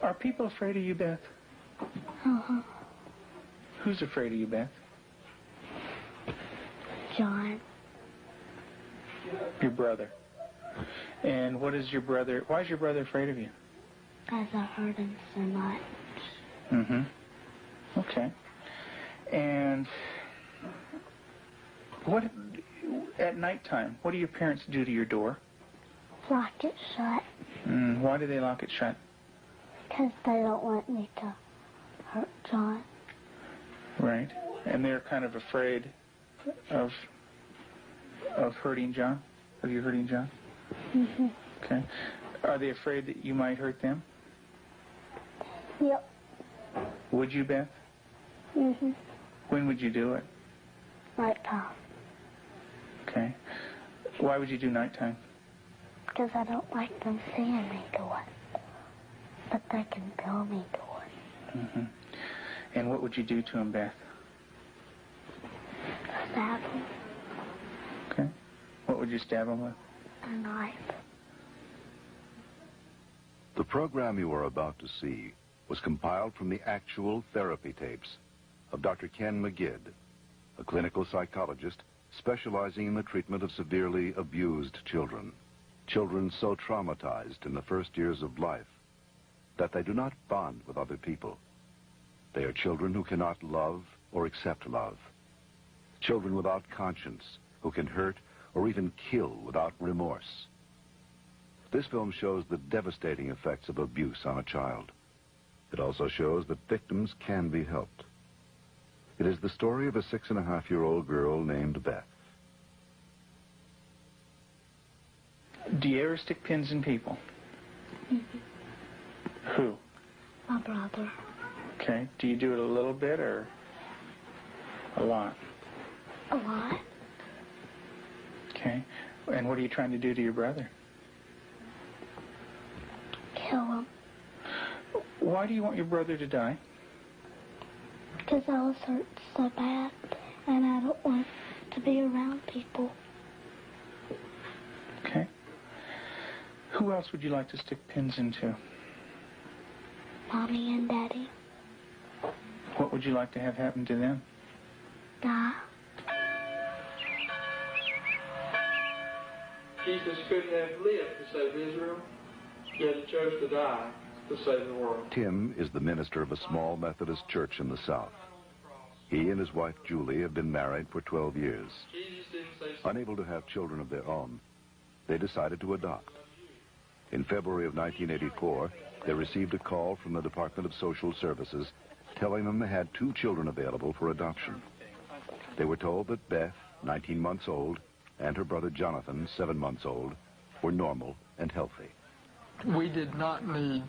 Are people afraid of you, Beth? Uh-huh. Who's afraid of you, Beth? John. Your brother. And what is your brother, why is your brother afraid of you? Because I hurt him so much. Mm-hmm. Okay. And what, at nighttime, what do your parents do to your door? Lock it shut. Why do they lock it shut? Because they don't want me to hurt John. Right. And they're kind of afraid of hurting John? Of you hurting John? Mm-hmm. Okay. Are they afraid that you might hurt them? Yep. Would you, Beth? Mm-hmm. When would you do it? Nighttime. Okay. Why would you do nighttime? Because I don't like them seeing me do it. But they can feel me do it. Mm-hmm. And what would you do to him, Beth? Stab him. Okay. What would you stab him with? A knife. The program you are about to see was compiled from the actual therapy tapes of Dr. Ken McGidd, a clinical psychologist specializing in the treatment of severely abused children. Children so traumatized in the first years of life that they do not bond with other people. They are children who cannot love or accept love. Children without conscience who can hurt or even kill without remorse. This film shows the devastating effects of abuse on a child. It also shows that victims can be helped. It is the story of a 6.5-year-old girl named Beth. Do you ever stick pins in people? Mm-hmm. Who? My brother. Okay. Do you do it a little bit or a lot? A lot. Okay. And what are you trying to do to your brother? Kill him. Why do you want your brother to die? Because I was hurt so bad, and I don't want to be around people. Okay. Who else would you like to stick pins into? Mommy and Daddy. What would you like to have happen to them? Die. Jesus couldn't have lived to save Israel, yet he chose to die to save the world. Tim is the minister of a small Methodist church in the South. He and his wife Julie have been married for 12 years. Unable to have children of their own, they decided to adopt. In February of 1984, they received a call from the Department of Social Services telling them they had 2 children available for adoption. They were told that Beth, 19 months old, and her brother Jonathan, 7 months old, were normal and healthy. We did not need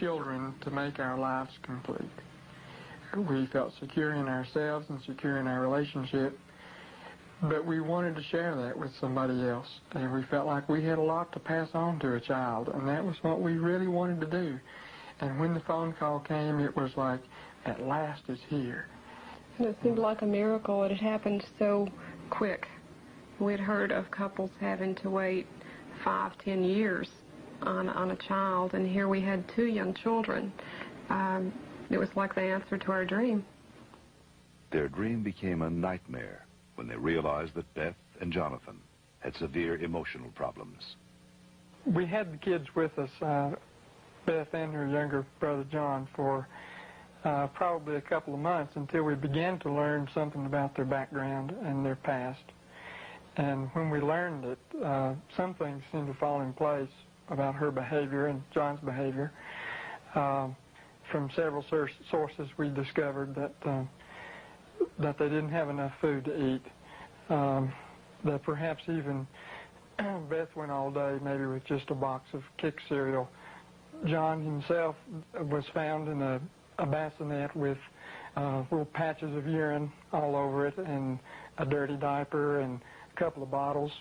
children to make our lives complete. We felt secure in ourselves and secure in our relationship, but we wanted to share that with somebody else, and we felt like we had a lot to pass on to a child, and that was what we really wanted to do. And when the phone call came, it was like, at last it's here. It seemed like a miracle. It had happened so quick. We'd heard of couples having to wait 5, 10 years on a child, and here we had 2 young children. It was like the answer to our dream. Their dream became a nightmare when they realized that Beth and Jonathan had severe emotional problems. We had the kids with us, Beth and her younger brother John, for probably a couple of months until we began to learn something about their background and their past. And when we learned it, some things seemed to fall in place about her behavior and John's behavior. From several sources, we discovered that they didn't have enough food to eat. That perhaps even Beth went all day maybe with just a box of Kick cereal. John himself was found in a bassinet with little patches of urine all over it and a dirty diaper and a couple of bottles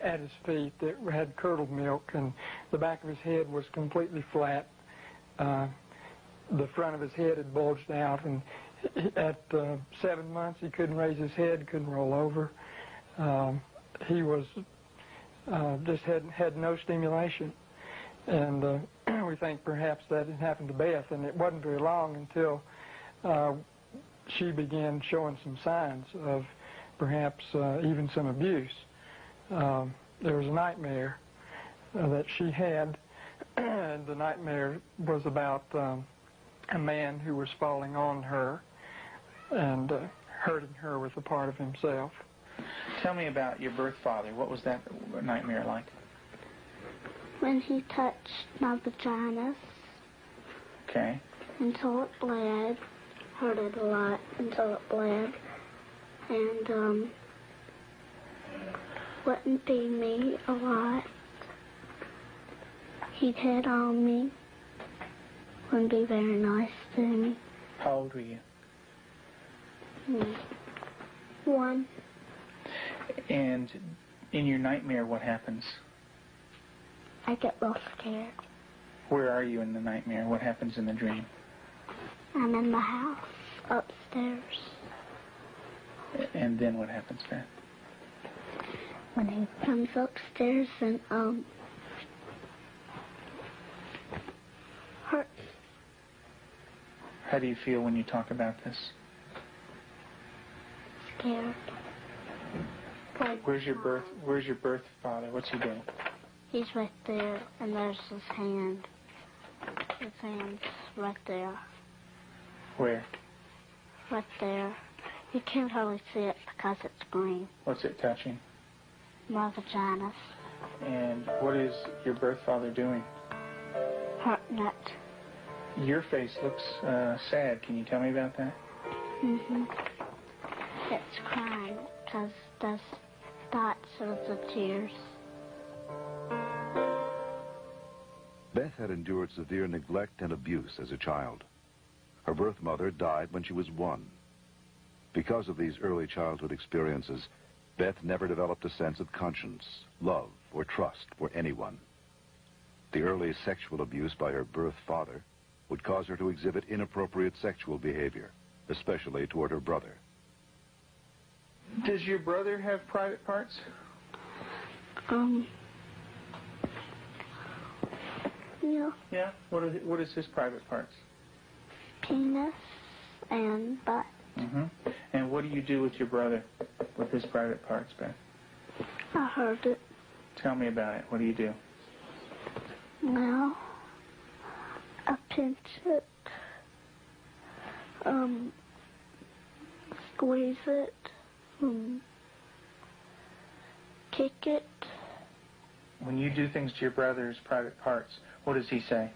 at his feet that had curdled milk, and the back of his head was completely flat. The front of his head had bulged out, and at 7 months he couldn't raise his head, couldn't roll over. He was just had no stimulation, and we think perhaps that had happened to Beth, and it wasn't very long until she began showing some signs of perhaps even some abuse. There was a nightmare that she had, and the nightmare was about a man who was falling on her and hurting her with a part of himself. Tell me about your birth father. What was that nightmare like? When he touched my vagina Okay. until it bled, hurt it a lot until it bled, and wouldn't feed me a lot. He'd hit on me, wouldn't be very nice to me. How old were you? 1. And in your nightmare, what happens? I get real scared. Where are you in the nightmare? What happens in the dream? I'm in the house, upstairs. And then what happens, Beth? When he comes upstairs and hurts. How do you feel when you talk about this? Scared. Like, Where's your birth father? What's he doing? he's right there, and there's his hand. His hand's right there. Where? Right there. You can't hardly see it because it's green. What's it touching? My vagina. And what is your birth father doing? Hurting it. Your face looks sad. Can you tell me about that? It's crying because there's dots of the tears. Beth had endured severe neglect and abuse as a child. Her birth mother died when she was 1. Because of these early childhood experiences, Beth never developed a sense of conscience, love, or trust for anyone. The early sexual abuse by her birth father would cause her to exhibit inappropriate sexual behavior, especially toward her brother. Does your brother have private parts? Yeah. Yeah. What is his private parts? Penis and butt. And what do you do with your brother, with his private parts, Beth? I heard it. Tell me about it. What do you do? Well, I pinch it, squeeze it, kick it. When you do things to your brother's private parts, what does he say?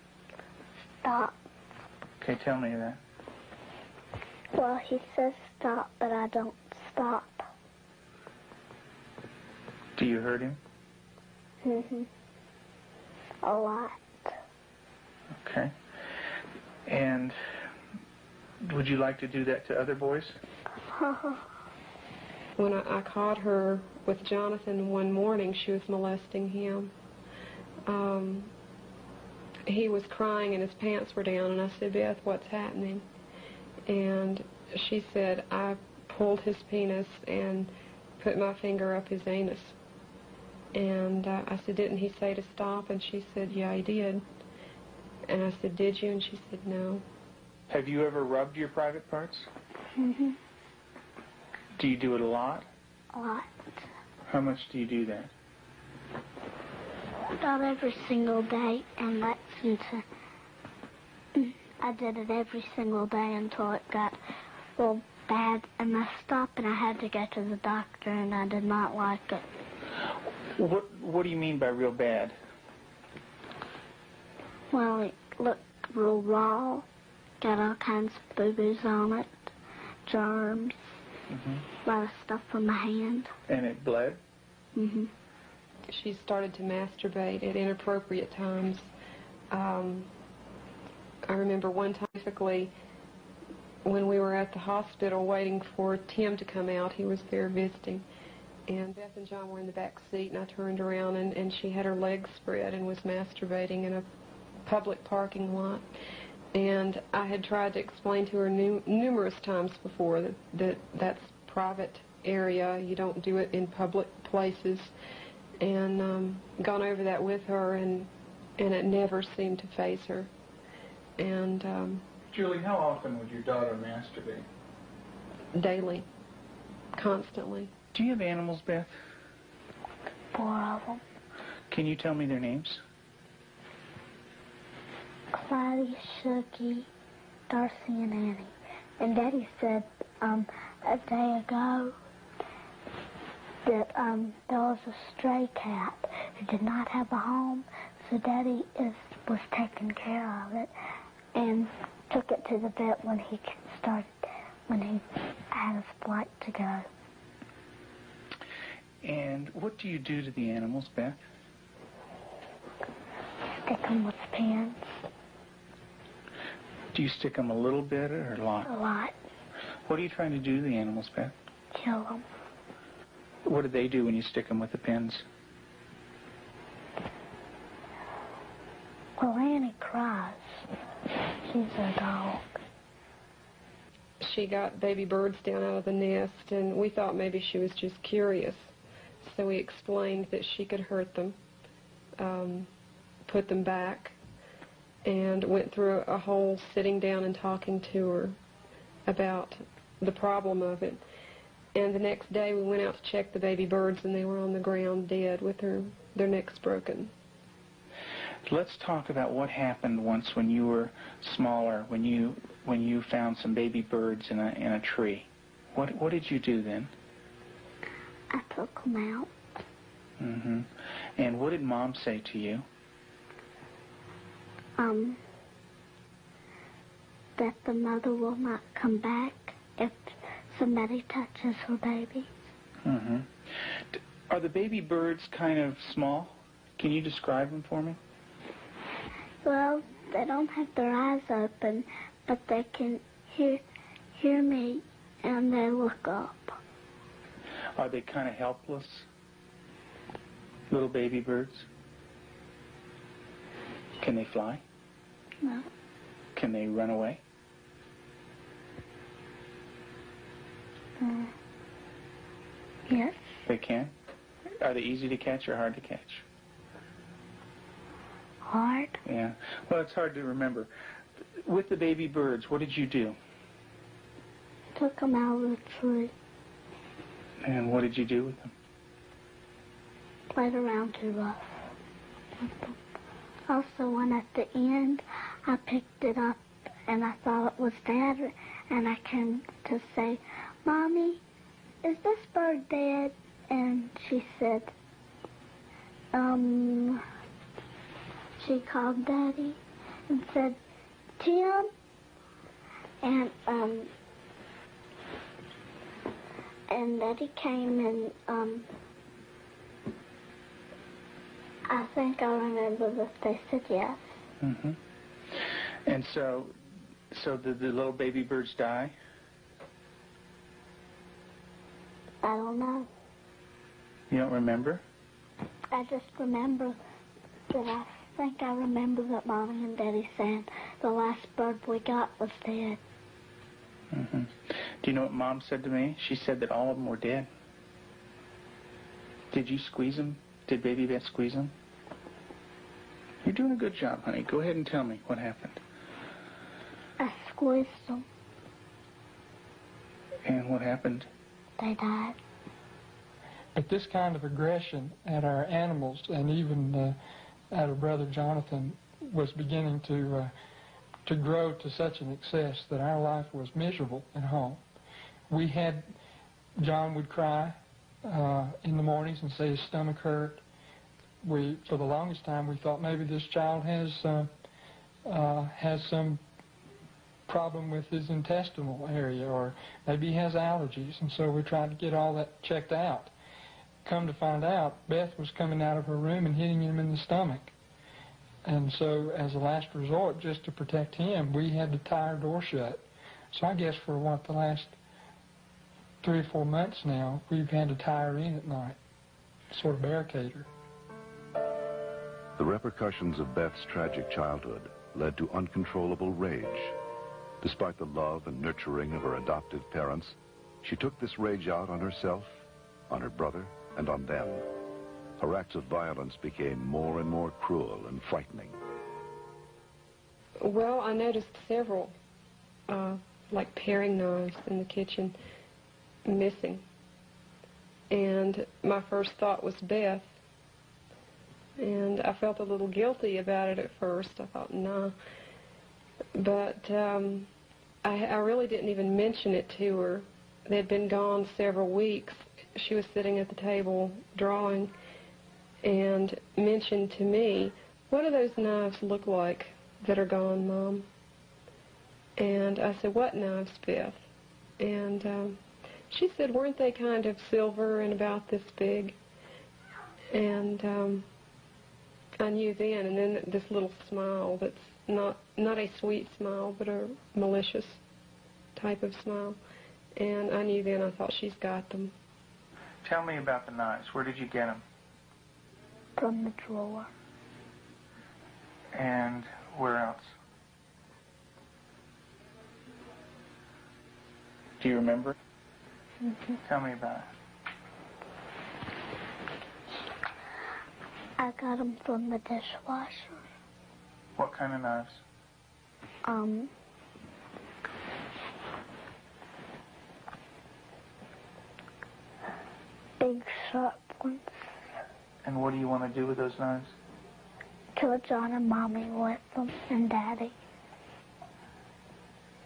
Stop. Okay, tell me that. Well, he says stop, but I don't stop. Do you hurt him? A lot. Okay. And would you like to do that to other boys? When I caught her with Jonathan one morning, she was molesting him. He was crying and his pants were down, and I said, Beth, what's happening? And she said, I pulled his penis and put my finger up his anus. And I said, didn't he say to stop? And she said, yeah, he did. And I said, did you? And she said, no. Have you ever rubbed your private parts? Do you do it a lot? A lot. How much do you do that? Not every single day, and that's until I did it every single day until it got real bad and messed up, and I had to go to the doctor, and I did not like it. What do you mean by real bad? Well, it looked real raw, got all kinds of boo-boos on it, germs, a lot of stuff from my hand. And it bled? She started to masturbate at inappropriate times. I remember one time, specifically, when we were at the hospital waiting for Tim to come out. He was there visiting. And Beth and John were in the back seat, and I turned around, and she had her legs spread and was masturbating in a public parking lot. And I had tried to explain to her numerous times before that that's private area. You don't do it in public places. And gone over that with her, and and it never seemed to faze her. And Julie, how often would your daughter masturbate? daily, constantly. Do you have animals, Beth? 4 of them. Can you tell me their names? Clyde, Shuggy, Darcy, and Annie. And Daddy said a day ago that there was a stray cat who did not have a home, so Daddy was taking care of it and took it to the vet when he had his flight to go. And what do you do to the animals, Beth? Stick them with pins. Do you stick them a little bit or a lot? A lot. What are you trying to do to the animals, Beth? Kill them. What do they do when you stick them with the pins? Well, Annie cries. She's a dog. She got baby birds down out of the nest, and we thought maybe she was just curious. So we explained that she could hurt them, put them back, and went through a whole sitting down and talking to her about the problem of it. And the next day we went out to check the baby birds, and they were on the ground dead with their necks broken. Let's talk about what happened once when you were smaller, when you found some baby birds in a tree. What did you do then? I took them out. Mm-hmm. And what did Mom say to you? That the mother will not come back if somebody touches her baby. Mm-hmm. Are the baby birds kind of small? Can you describe them for me? Well, they don't have their eyes open, but they can hear me, and they look up. Are they kind of helpless? Little baby birds? Can they fly? No. Can they run away? Yes. They can? Are they easy to catch or hard to catch? Hard. Yeah. Well, it's hard to remember. With the baby birds, what did you do? Took them out of the tree. And what did you do with them? Played around too rough. Also, when at the end, I picked it up and I thought it was Dad, and I came to say, Mommy, is this bird dead? And she said, she called Daddy and said, Tim, and Daddy came and, I think I remember that they said yes. Mm-hmm. And so did the little baby birds die? I don't know. You don't remember? I just remember that I remember that Mommy and Daddy said the last bird we got was dead. Mm-hmm. Do you know what Mom said to me? She said that all of them were dead. Did you squeeze them? Did Baby Beth squeeze them? You're doing a good job, honey. Go ahead and tell me what happened. I squeezed them. And what happened? They died. But this kind of aggression at our animals, and even at our brother Jonathan, was beginning to grow to such an excess that our life was miserable at home. John would cry in the mornings and say his stomach hurt. For the longest time, we thought maybe this child has some problem with his intestinal area, or maybe he has allergies, and so we tried to get all that checked out. Come to find out, Beth was coming out of her room and hitting him in the stomach. And so as a last resort, just to protect him, we had to tie our door shut. So I guess for the last 3 or 4 months now, we've had to tie her in at night, sort of barricade her. The repercussions of Beth's tragic childhood led to uncontrollable rage. Despite the love and nurturing of her adoptive parents, she took this rage out on herself, on her brother, and on them. her acts of violence became more and more cruel and frightening. Well, I noticed several, like paring knives in the kitchen, missing. And my first thought was Beth. And I felt a little guilty about it at first. I thought, nah. But I really didn't even mention it to her. They'd been gone several weeks. She was sitting at the table drawing and mentioned to me, "What do those knives look like that are gone, Mom?" And I said, "What knives, Beth?" And she said, "Weren't they kind of silver and about this big?" And I knew then, and then this little smile that's not a sweet smile, but a malicious type of smile. And I knew then, I thought, she's got them. Tell me about the knives. Where did you get them? From the drawer. And where else? Do you remember? Mm-hmm. Tell me about it. I got them from the dishwasher. What kind of knives? Big sharp ones. And what do you want to do with those knives? Kill John and Mommy with them, and Daddy.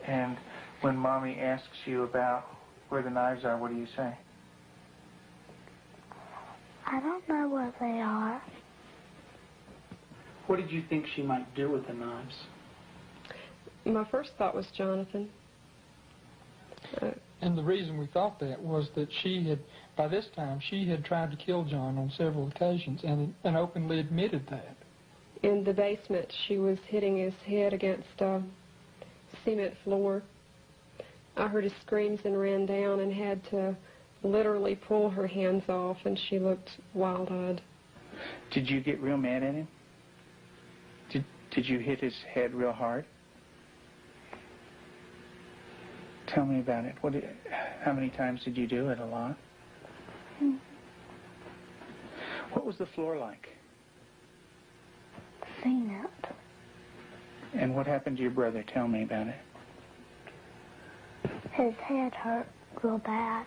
And when Mommy asks you about where the knives are, what do you say? I don't know where they are. What did you think she might do with the knives? My first thought was Jonathan. And the reason we thought that was that she had, by this time, she had tried to kill John on several occasions and openly admitted that. In the basement, she was hitting his head against a cement floor. I heard his screams and ran down and had to literally pull her hands off, and she looked wild-eyed. Did you get real mad at him? Did you hit his head real hard? Tell me about it. How many times did you do it? A lot? Mm. What was the floor like? Cement. And what happened to your brother? Tell me about it. His head hurt real bad,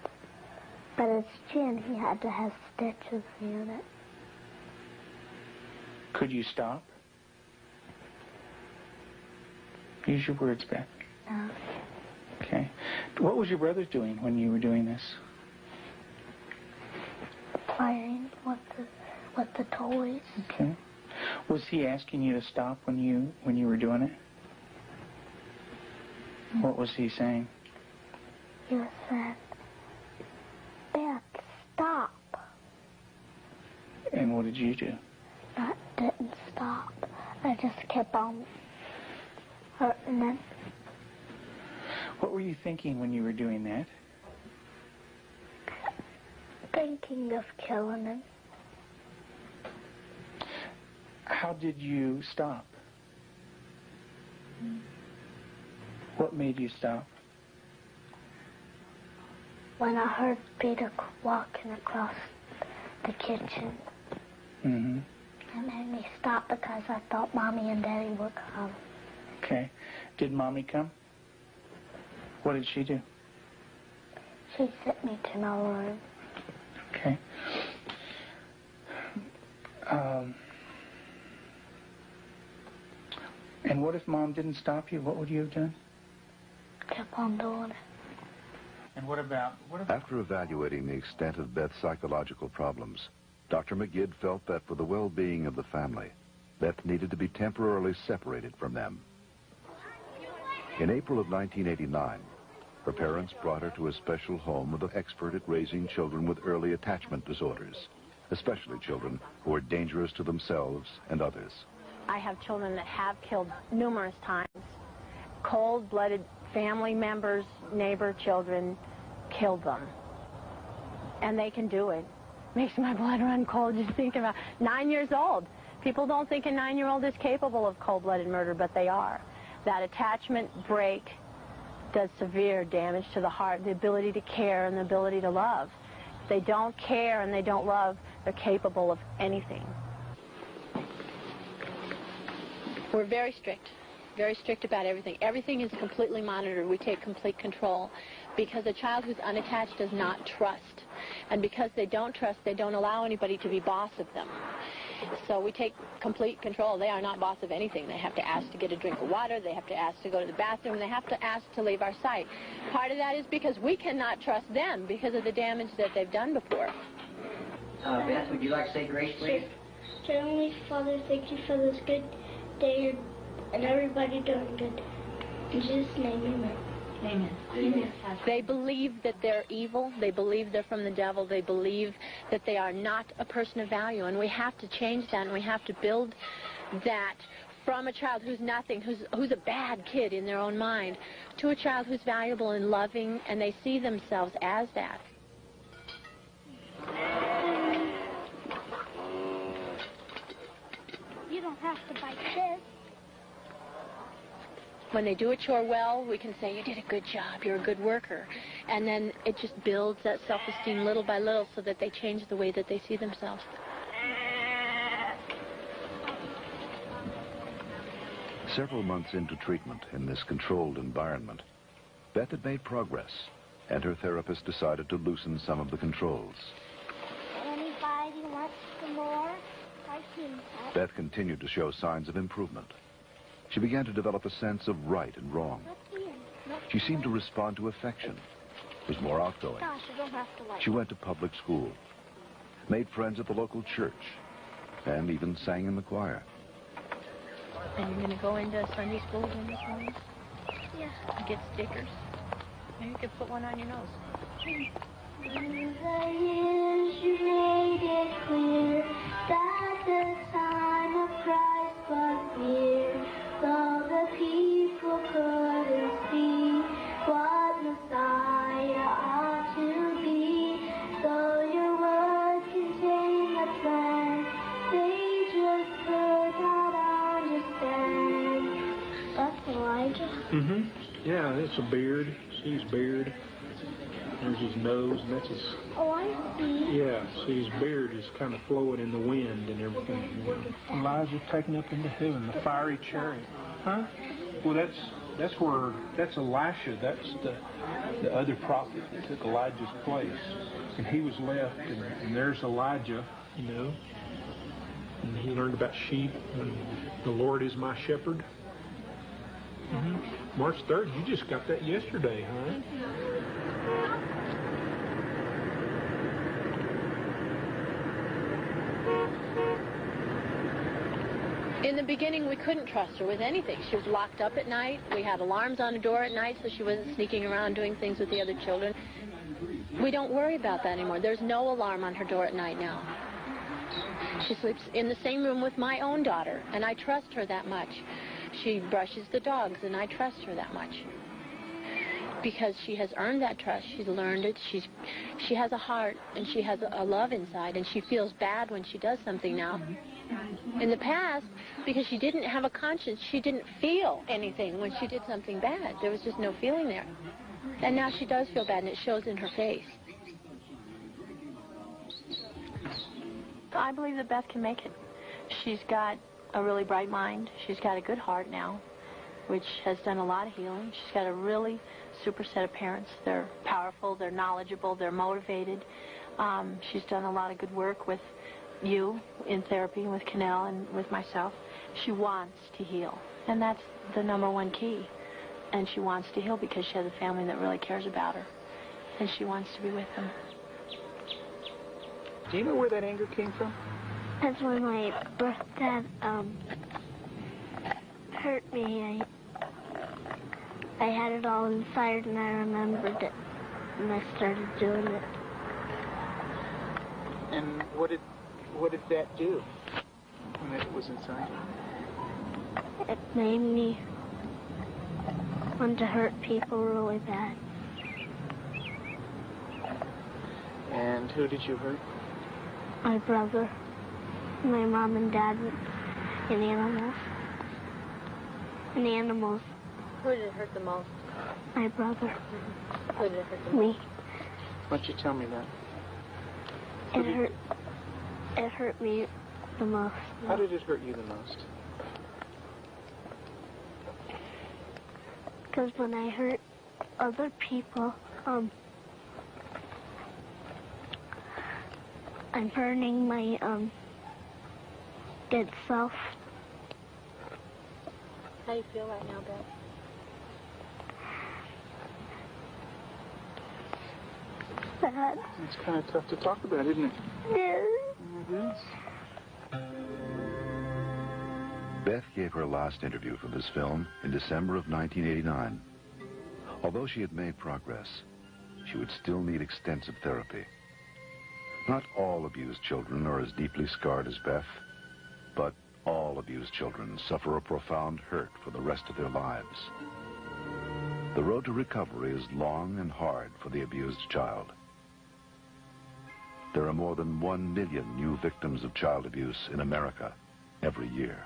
but his chin, he had to have stitches in it. Could you stop? Use your words, Beth. No. Okay. What was your brother doing when you were doing this? Playing with the toys. Okay. Was he asking you to stop when you were doing it? What was he saying? He was saying, "Beth, stop." And what did you do? I didn't stop. I just kept on hurting him. What were you thinking when you were doing that? Thinking of killing him. How did you stop? What made you stop? When I heard Peter walking across the kitchen. Mm-hmm. It made me stop because I thought Mommy and Daddy would come. Okay. Did Mommy come? What did she do? She sent me to my room. Okay. And what if Mom didn't stop you? What would you have done? Kept on doing it. And what about... After evaluating the extent of Beth's psychological problems, Dr. McGid felt that for the well-being of the family, Beth needed to be temporarily separated from them. In April of 1989, her parents brought her to a special home with an expert at raising children with early attachment disorders, especially children who are dangerous to themselves and others. I have children that have killed numerous times. Cold-blooded family members, neighbor children killed them. And they can do it. Makes my blood run cold just thinking about 9 years old. People don't think a 9-year-old is capable of cold-blooded murder, but they are. That attachment break does severe damage to the heart, the ability to care and the ability to love. If they don't care and they don't love, They're capable of anything. We're very strict about everything. Everything is completely monitored. We take complete control because a child who's unattached does not trust. And because they don't trust, they don't allow anybody to be boss of them. So we take complete control. They are not boss of anything. They have to ask to get a drink of water. They have to ask to go to the bathroom. They have to ask to leave our sight. Part of that is because we cannot trust them because of the damage that they've done before. Beth, would you like to say grace, please? Dear Heavenly Father, thank you for this good day and everybody doing good. In Jesus' name, amen. Amen. Amen. They believe that they're evil. They believe they're from the devil. They believe that they are not a person of value. And we have to change that, and we have to build that from a child who's nothing, who's a bad kid in their own mind, to a child who's valuable and loving, and they see themselves as that. You don't have to bite this. When they do a chore well, we can say, you did a good job, you're a good worker. And then it just builds that self-esteem little by little so that they change the way that they see themselves. Several months into treatment in this controlled environment, Beth had made progress, and her therapist decided to loosen some of the controls. Anybody wants some more? I can. Beth continued to show signs of improvement. She began to develop a sense of right and wrong. She seemed to respond to affection, was more outgoing. Gosh, you don't have to like She went to public school, made friends at the local church, and even sang in the choir. And you're going to go into Sunday school again this morning? Yeah. Get stickers. Maybe you could put one on your nose. Through the years you made it clear that the time of Christ was near, though the people couldn't see what Messiah ought to be. So your word contained a plan they just could not understand. That's Elijah. Mm-hmm. Yeah, it's a beard. See his beard. There's his nose, and that's his... Oh, I see. Yeah, see his beard is kind of flowing in the wind and everything. Elijah taken up into heaven, the fiery chariot. Huh? Well, that's Elisha. That's the other prophet that took Elijah's place. And he was left, and there's Elijah, you know. And he learned about sheep, and the Lord is my shepherd. Mm-hmm. March 3rd, you just got that yesterday, huh? In the beginning, we couldn't trust her with anything. She was locked up at night. We had alarms on the door at night so she wasn't sneaking around doing things with the other children. We don't worry about that anymore. There's no alarm on her door at night now. She sleeps in the same room with my own daughter, and I trust her that much. She brushes the dogs, and I trust her that much. Because she has earned that trust. She's learned it. She has a heart, and she has a love inside, and she feels bad when she does something now. In the past, because she didn't have a conscience, she didn't feel anything when she did something bad. There was just no feeling there. And now she does feel bad, and it shows in her face. I believe that Beth can make it. She's got a really bright mind. She's got a good heart now, which has done a lot of healing. She's got a really super set of parents. They're powerful, they're knowledgeable, they're motivated. She's done a lot of good work with you in therapy, with Cannell and with myself. She wants to heal, and that's the #1 key. And she wants to heal because she has a family that really cares about her, and she wants to be with them. Do you know where that anger came from? That's when my birth dad hurt me. I had it all inside, and I remembered it, and I started doing it. And what did that do when it was inside? It made me want to hurt people really bad. And who did you hurt? My brother, my mom and dad, and animals. And animals. Who did it hurt the most? My brother. Who did it hurt the most? Me. Why don't you tell me that? It hurt. It hurt me the most. How did it hurt you the most? Because when I hurt other people, I'm hurting my good self. How do you feel right now, Beth? Sad. It's kind of tough to talk about, isn't it? Yeah. It is. Beth gave her last interview for this film in December of 1989. Although she had made progress, she would still need extensive therapy. Not all abused children are as deeply scarred as Beth, but all abused children suffer a profound hurt for the rest of their lives. The road to recovery is long and hard for the abused child. There are more than 1 million new victims of child abuse in America every year.